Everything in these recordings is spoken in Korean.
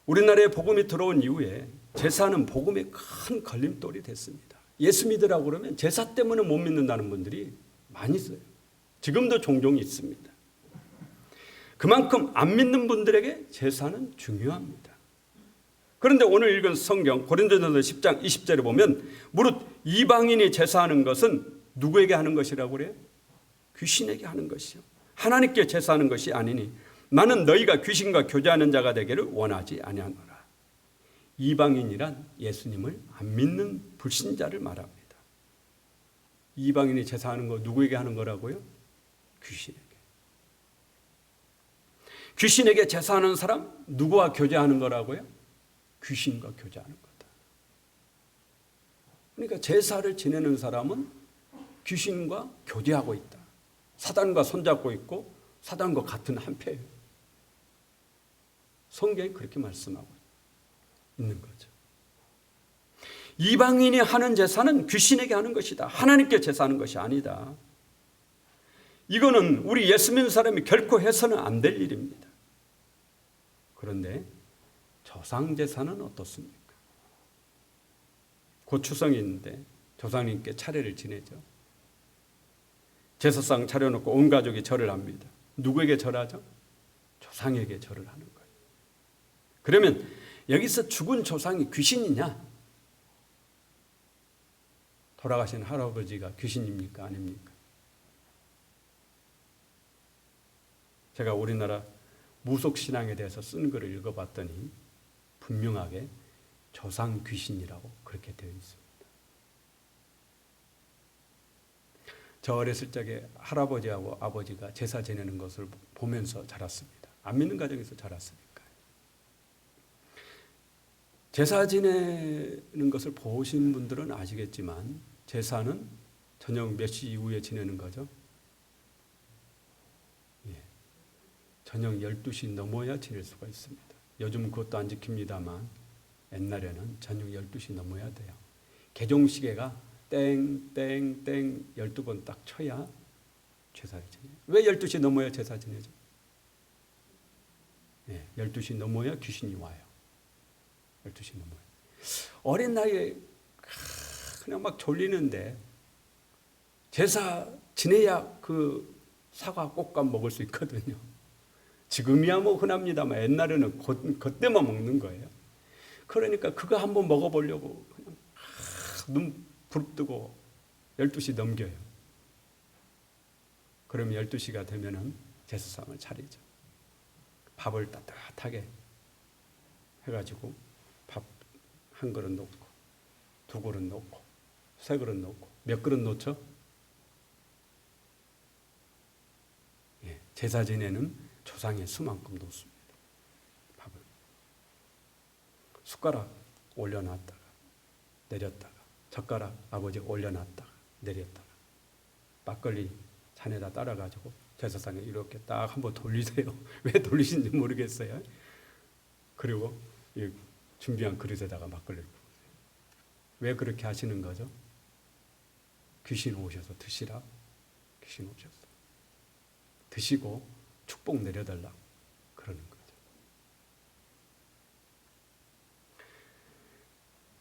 우리나라에 복음이 들어온 이후에 제사는 복음의 큰 걸림돌이 됐습니다. 예수 믿으라고 그러면 제사 때문에 못 믿는다는 분들이 많이 있어요. 지금도 종종 있습니다. 그만큼 안 믿는 분들에게 제사는 중요합니다. 그런데 오늘 읽은 성경 고린도전서 10장 20절에 보면 무릇 이방인이 제사하는 것은 누구에게 하는 것이라고 그래요? 귀신에게 하는 것이요. 하나님께 제사하는 것이 아니니 나는 너희가 귀신과 교제하는 자가 되기를 원하지 아니하노라. 이방인이란 예수님을 안 믿는 불신자를 말합니다. 이방인이 제사하는 거 누구에게 하는 거라고요? 귀신에게. 귀신에게 제사하는 사람 누구와 교제하는 거라고요? 귀신과 교제하는 거다. 그러니까 제사를 지내는 사람은 귀신과 교제하고 있다. 사단과 손잡고 있고 사단과 같은 한패예요. 성경이 그렇게 말씀하고 있는 거죠. 이방인이 하는 제사는 귀신에게 하는 것이다. 하나님께 제사하는 것이 아니다. 이거는 우리 예수 믿는 사람이 결코 해서는 안 될 일입니다. 그런데 조상 제사는 어떻습니까? 곧 추석이 있는데 조상님께 차례를 지내죠. 제사상 차려놓고 온 가족이 절을 합니다. 누구에게 절하죠? 조상에게 절을 하는 거예요. 그러면 여기서 죽은 조상이 귀신이냐? 돌아가신 할아버지가 귀신입니까? 아닙니까? 제가 우리나라 무속신앙에 대해서 쓴 글을 읽어봤더니 분명하게 조상 귀신이라고 그렇게 되어 있습니다. 저 어렸을 적에 할아버지하고 아버지가 제사 지내는 것을 보면서 자랐습니다. 안 믿는 가정에서 자랐으니까요. 제사 지내는 것을 보신 분들은 아시겠지만 제사는 저녁 몇 시 이후에 지내는 거죠? 저녁 12시 넘어야 지낼 수가 있습니다. 요즘은 그것도 안 지킵니다만 옛날에는 저녁 12시 넘어야 돼요. 개종시계가 땡땡땡 12번 딱 쳐야 제사를 지내요. 왜 12시 넘어야 제사 지내죠? 12시 넘어야 귀신이 와요. 12시 넘어요. 어린 나이에 그냥 막 졸리는데 제사 지내야 그 사과 꽃감 먹을 수 있거든요. 지금이야 뭐 흔합니다만 옛날에는 그때만 먹는 거예요. 그러니까 그거 한번 먹어보려고 그냥 눈 부릅뜨고 12시 넘겨요. 그럼 12시가 되면은 제사상을 차리죠. 밥을 따뜻하게 해가지고 밥 한 그릇 놓고 두 그릇 놓고 세 그릇 놓고 몇 그릇 놓죠? 제사 지내는 조상의 수만큼 놓습니다. 밥을. 숟가락 올려놨다가 내렸다가 젓가락 아버지가 올려놨다가 내렸다가 막걸리 잔에다 따라가지고 제사상에 이렇게 딱 한번 돌리세요. 왜 돌리신지 모르겠어요. 그리고 이 준비한 그릇에다가 막걸리를 부으세요. 왜 그렇게 하시는 거죠? 귀신 오셔서 드시라. 귀신 오셔서 드시고 축복 내려달라고 그러는 거죠.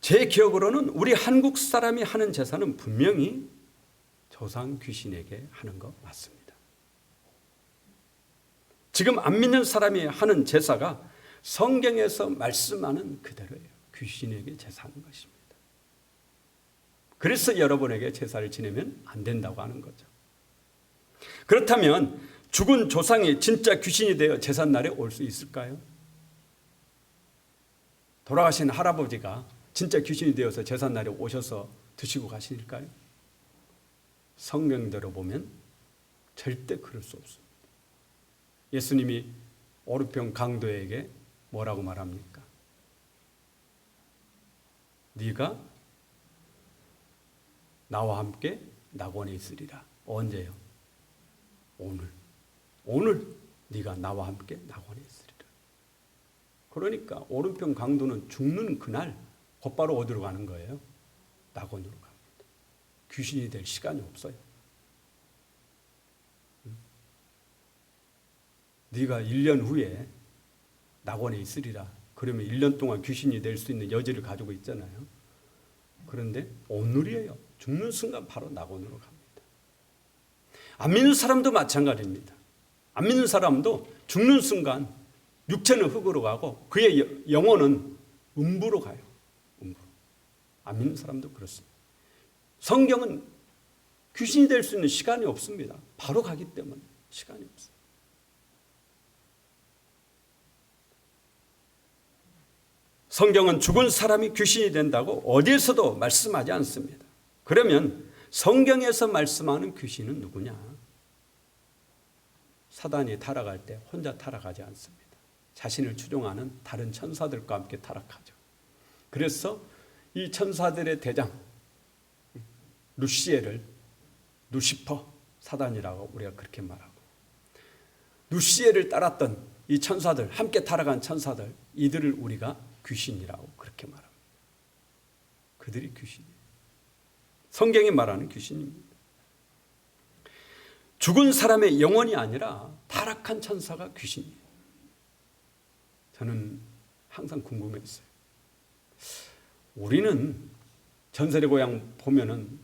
제 기억으로는 우리 한국 사람이 하는 제사는 분명히 조상 귀신에게 하는 거 맞습니다. 지금 안 믿는 사람이 하는 제사가 성경에서 말씀하는 그대로예요. 귀신에게 제사하는 것입니다. 그래서 여러분에게 제사를 지내면 안 된다고 하는 거죠. 그렇다면 죽은 조상이 진짜 귀신이 되어 제삿날에 올 수 있을까요? 돌아가신 할아버지가 진짜 귀신이 되어서 제삿날에 오셔서 드시고 가실까요? 성경대로 보면 절대 그럴 수 없습니다. 예수님이 오르평 강도에게 뭐라고 말합니까? 네가 나와 함께 낙원에 있으리라. 언제요? 오늘 네가 나와 함께 낙원에 있으리라. 그러니까 오른편 강도는 죽는 그날 곧바로 어디로 가는 거예요? 낙원으로 갑니다. 귀신이 될 시간이 없어요. 네가 1년 후에 낙원에 있으리라. 그러면 1년 동안 귀신이 될 수 있는 여지를 가지고 있잖아요. 그런데 오늘이에요. 죽는 순간 바로 낙원으로 갑니다. 안 믿는 사람도 마찬가지입니다. 안 믿는 사람도 죽는 순간 육체는 흙으로 가고 그의 영혼은 음부로 가요. 음부로. 안 믿는 사람도 그렇습니다. 성경은 귀신이 될 수 있는 시간이 없습니다. 바로 가기 때문에 시간이 없어요. 성경은 죽은 사람이 귀신이 된다고 어디에서도 말씀하지 않습니다. 그러면 성경에서 말씀하는 귀신은 누구냐? 사단이 타락할 때 혼자 타락하지 않습니다. 자신을 추종하는 다른 천사들과 함께 타락하죠. 그래서 이 천사들의 대장 루시퍼 사단이라고 우리가 그렇게 말하고, 루시엘을 따랐던 이 천사들, 함께 타락한 천사들, 이들을 우리가 귀신이라고 그렇게 말합니다. 그들이 귀신이에요. 성경이 말하는 귀신입니다. 죽은 사람의 영혼이 아니라 타락한 천사가 귀신이에요. 저는 항상 궁금했어요. 우리는 전설의 고향 보면은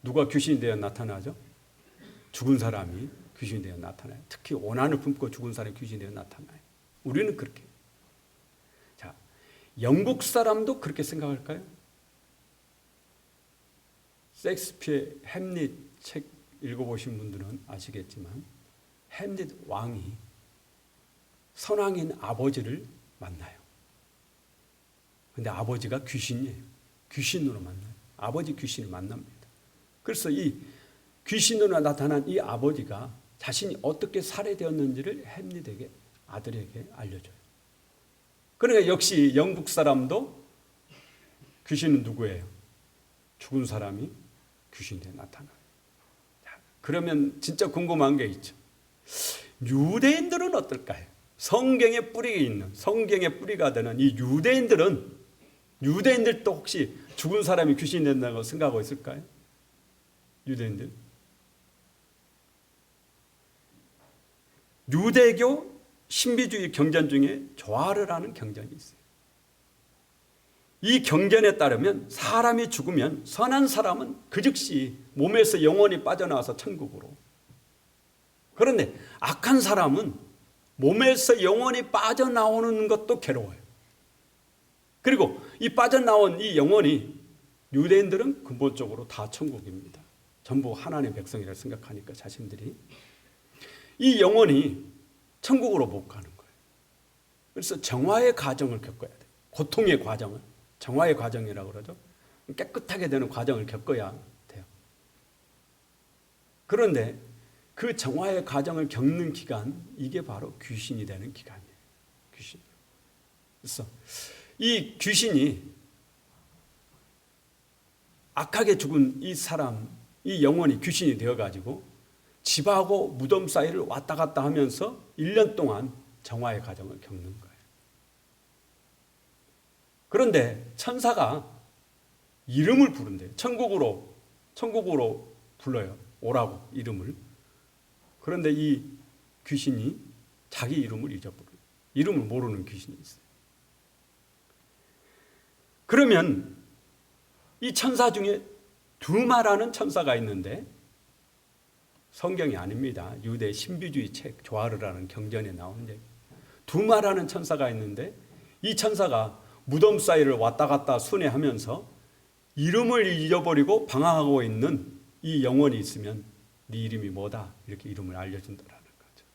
누가 귀신이 되어 나타나죠? 죽은 사람이 귀신이 되어 나타나요. 특히 오난을 품고 죽은 사람이 귀신이 되어 나타나요. 우리는 그렇게. 자, 영국 사람도 그렇게 생각할까요? 셰익스피어의 햄릿 책 읽어보신 분들은 아시겠지만 햄릿 왕이 선왕인 아버지를 만나요. 근데 아버지가 귀신이에요. 귀신으로 만나요. 아버지 귀신을 만납니다. 그래서 이 귀신으로 나타난 이 아버지가 자신이 어떻게 살해되었는지를 햄릿에게, 아들에게 알려줘요. 그러니까 역시 영국 사람도 귀신은 누구예요? 죽은 사람이 귀신이 나타나요. 그러면 진짜 궁금한 게 있죠. 유대인들은 어떨까요? 성경에 뿌리 있는, 성경에 뿌리가 되는 이 유대인들도 혹시 죽은 사람이 귀신이 된다고 생각하고 있을까요? 유대인들. 유대교 신비주의 경전 중에 조아르라는 경전이 있어요. 이 경전에 따르면 사람이 죽으면 선한 사람은 그 즉시 몸에서 영혼이 빠져나와서 천국으로, 그런데 악한 사람은 몸에서 영혼이 빠져나오는 것도 괴로워요. 그리고 이 빠져나온 이 영혼이, 유대인들은 근본적으로 다 천국입니다. 전부 하나님의 백성이라고 생각하니까 자신들이, 이 영혼이 천국으로 못 가는 거예요. 그래서 정화의 과정을 겪어야 돼요. 고통의 과정을 정화의 과정이라고 그러죠. 깨끗하게 되는 과정을 겪어야 돼요. 그런데 그 정화의 과정을 겪는 기간, 이게 바로 귀신이 되는 기간이에요. 귀신. 그래서 이 귀신이 악하게 죽은 이 사람, 이 영혼이 귀신이 되어가지고 집하고 무덤 사이를 왔다 갔다 하면서 1년 동안 정화의 과정을 겪는 거예요. 그런데 천사가 이름을 부른대요. 천국으로 불러요. 오라고, 이름을. 그런데 이 귀신이 자기 이름을 잊어버려요. 이름을 모르는 귀신이 있어요. 그러면 이 천사 중에 두마라는 천사가 있는데, 성경이 아닙니다. 유대 신비주의 책 조아르라는 경전에 나온 얘기. 두마라는 천사가 있는데, 이 천사가 무덤 사이를 왔다 갔다 순회하면서 이름을 잊어버리고 방황하고 있는 이 영혼이 있으면 네 이름이 뭐다, 이렇게 이름을 알려준다라는 거죠.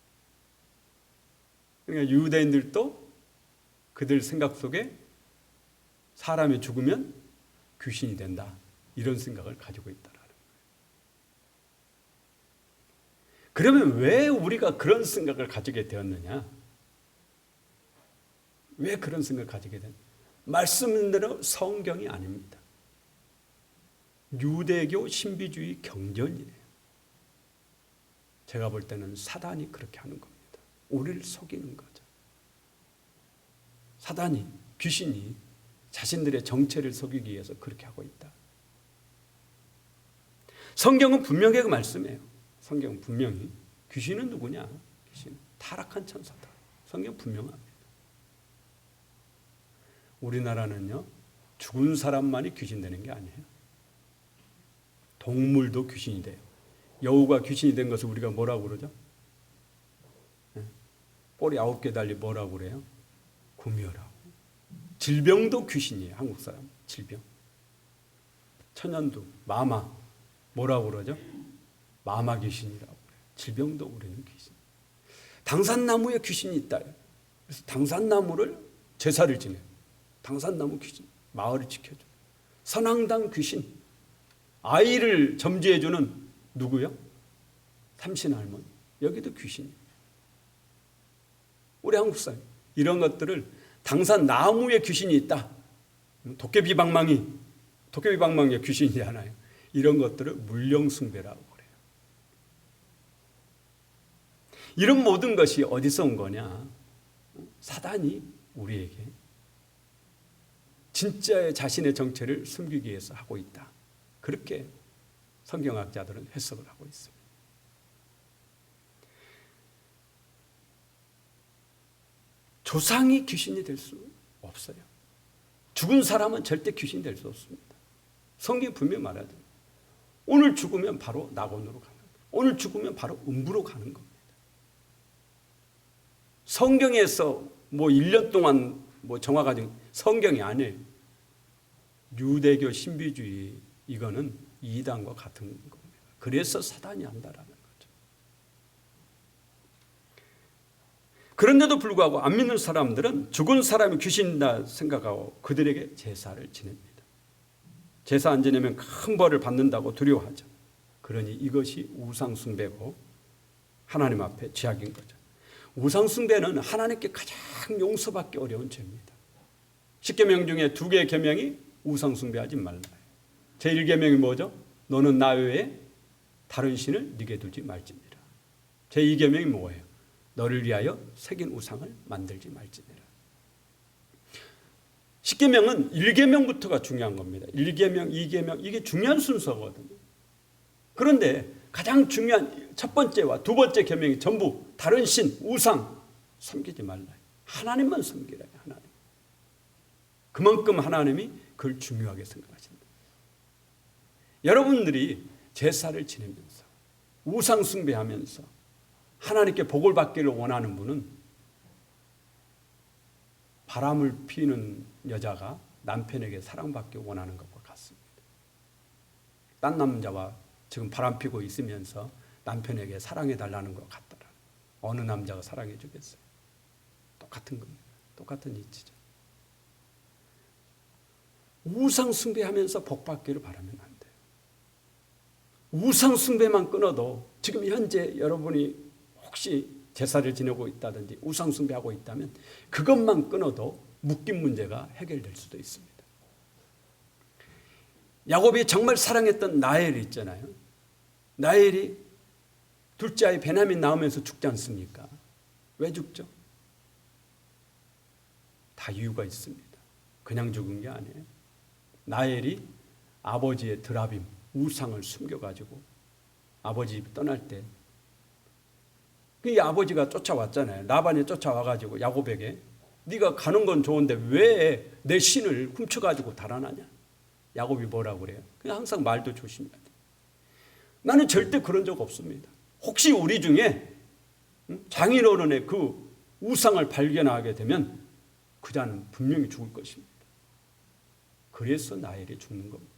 그러니까 유대인들도 그들 생각 속에 사람이 죽으면 귀신이 된다, 이런 생각을 가지고 있다라는 거예요. 그러면 왜 우리가 그런 생각을 가지게 되었느냐? 왜 그런 생각을 가지게 됐느냐? 말씀대로 성경이 아닙니다. 유대교 신비주의 경전이에요. 제가 볼 때는 사단이 그렇게 하는 겁니다. 우리를 속이는 거죠. 사단이, 귀신이 자신들의 정체를 속이기 위해서 그렇게 하고 있다. 성경은 분명히 그 말씀이에요. 성경은 분명히. 귀신은 누구냐? 귀신은 타락한 천사다. 성경 분명합니다. 우리나라는요, 죽은 사람만이 귀신 되는 게 아니에요. 동물도 귀신이 돼요. 여우가 귀신이 된 것을 우리가 뭐라고 그러죠? 꼬리 9개 달리 뭐라고 그래요? 구미호라고. 질병도 귀신이에요. 한국 사람 질병. 천연두, 마마 뭐라고 그러죠? 마마 귀신이라고 그래요. 질병도 우리는 귀신. 당산나무에 귀신이 있다. 그래서 당산나무를 제사를 지내요. 당산나무 귀신, 마을을 지켜줘. 선앙당 귀신, 아이를 점지해주는 누구요? 삼신할머니. 여기도 귀신이에요. 우리 한국 사람 이런 것들을 당산나무에 귀신이 있다. 도깨비방망이에 귀신이 하나요. 이런 것들을 물령숭배라고 그래요. 이런 모든 것이 어디서 온 거냐? 사단이 우리에게 진짜의 자신의 정체를 숨기기 위해서 하고 있다. 그렇게 성경학자들은 해석을 하고 있습니다. 조상이 귀신이 될 수 없어요. 죽은 사람은 절대 귀신이 될 수 없습니다. 성경이 분명히 말하죠. 오늘 죽으면 바로 낙원으로 가는 거예요. 오늘 죽으면 바로 음부로 가는 겁니다. 성경에서 1년 동안 정화가지고 성경이 아니에요. 유대교 신비주의 이거는 이단과 같은 겁니다. 그래서 사단이 한다라는 거죠. 그런데도 불구하고 안 믿는 사람들은 죽은 사람이 귀신이다 생각하고 그들에게 제사를 지냅니다. 제사 안 지내면 큰 벌을 받는다고 두려워하죠. 그러니 이것이 우상숭배고 하나님 앞에 죄악인 거죠. 우상숭배는 하나님께 가장 용서받기 어려운 죄입니다. 10계명 중에 2개의 계명이 우상숭배하지 말라. 제1계명이 뭐죠? 너는 나 외에 다른 신을 네게 두지 말지니라. 제2계명이 뭐예요? 너를 위하여 새긴 우상을 만들지 말지니라. 10계명은 1계명부터가 중요한 겁니다. 1계명, 2계명 이게 중요한 순서거든요. 그런데 가장 중요한 첫 번째와 두 번째 계명이 전부 다른 신, 우상 섬기지 말라. 하나님만 섬기라. 하나님. 그만큼 하나님이 그걸 중요하게 생각하신다. 여러분들이 제사를 지내면서 우상 숭배하면서 하나님께 복을 받기를 원하는 분은 바람을 피우는 여자가 남편에게 사랑받기 원하는 것과 같습니다. 딴 남자와 지금 바람 피고 있으면서 남편에게 사랑해달라는 것 같더라. 어느 남자가 사랑해 주겠어요? 똑같은 겁니다. 똑같은 이치죠. 우상 숭배하면서 복 받기를 바라면 안 돼요. 우상 숭배만 끊어도 지금 현재 여러분이 혹시 제사를 지내고 있다든지 우상 숭배하고 있다면 그것만 끊어도 묶인 문제가 해결될 수도 있습니다. 야곱이 정말 사랑했던 라헬이 있잖아요. 라헬이 둘째 아이 베냐민 낳으면서 죽지 않습니까? 왜 죽죠? 다 이유가 있습니다. 그냥 죽은 게 아니에요. 라헬이 아버지의 드라빔, 우상을 숨겨가지고 아버지 떠날 때 그 아버지가 쫓아왔잖아요. 라반이 쫓아와가지고 야곱에게 네가 가는 건 좋은데 왜 내 신을 훔쳐가지고 달아나냐? 야곱이 뭐라고 그래요? 그냥 항상 말도 조심해야 돼. 나는 절대 그런 적 없습니다. 혹시 우리 중에 장인어른의 그 우상을 발견하게 되면 그 자는 분명히 죽을 것입니다. 그래서 라헬이 죽는 겁니다.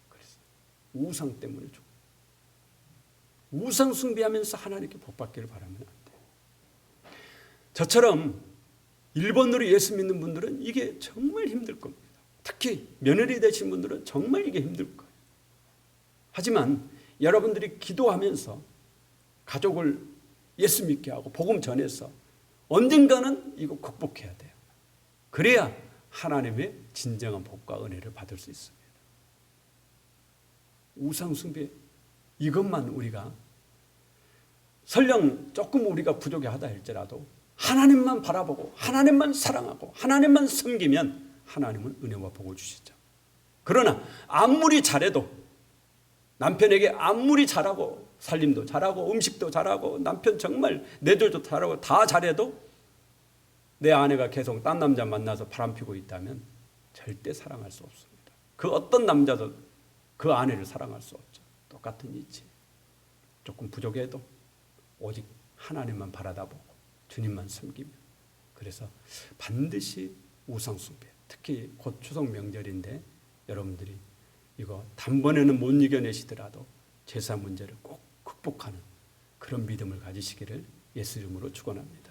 그래서 우상 때문에 죽어요. 우상 숭배하면서 하나님께 복 받기를 바라면 안 돼요. 저처럼 일본으로 예수 믿는 분들은 이게 정말 힘들 겁니다. 특히 며느리 되신 분들은 정말 이게 힘들 거예요. 하지만 여러분들이 기도하면서 가족을 예수 믿게 하고 복음 전해서 언젠가는 이거 극복해야 돼요. 그래야 하나님의 진정한 복과 은혜를 받을 수 있습니다. 우상 숭배 이것만 우리가 설령 조금 우리가 부족하다 할지라도 하나님만 바라보고 하나님만 사랑하고 하나님만 섬기면 하나님은 은혜와 복을 주시죠. 그러나 아무리 잘해도 남편에게 아무리 잘하고 살림도 잘하고 음식도 잘하고 남편 정말 내들도 잘하고 다 잘해도 내 아내가 계속 딴 남자 만나서 바람피고 있다면 절대 사랑할 수 없습니다. 그 어떤 남자도 그 아내를 사랑할 수 없죠. 똑같은 이치. 조금 부족해도 오직 하나님만 바라다보고 주님만 섬기며, 그래서 반드시 우상숭배, 특히 곧 추석 명절인데 여러분들이 이거 단번에는 못 이겨내시더라도 제사 문제를 꼭 극복하는 그런 믿음을 가지시기를 예수 이름으로 축원합니다.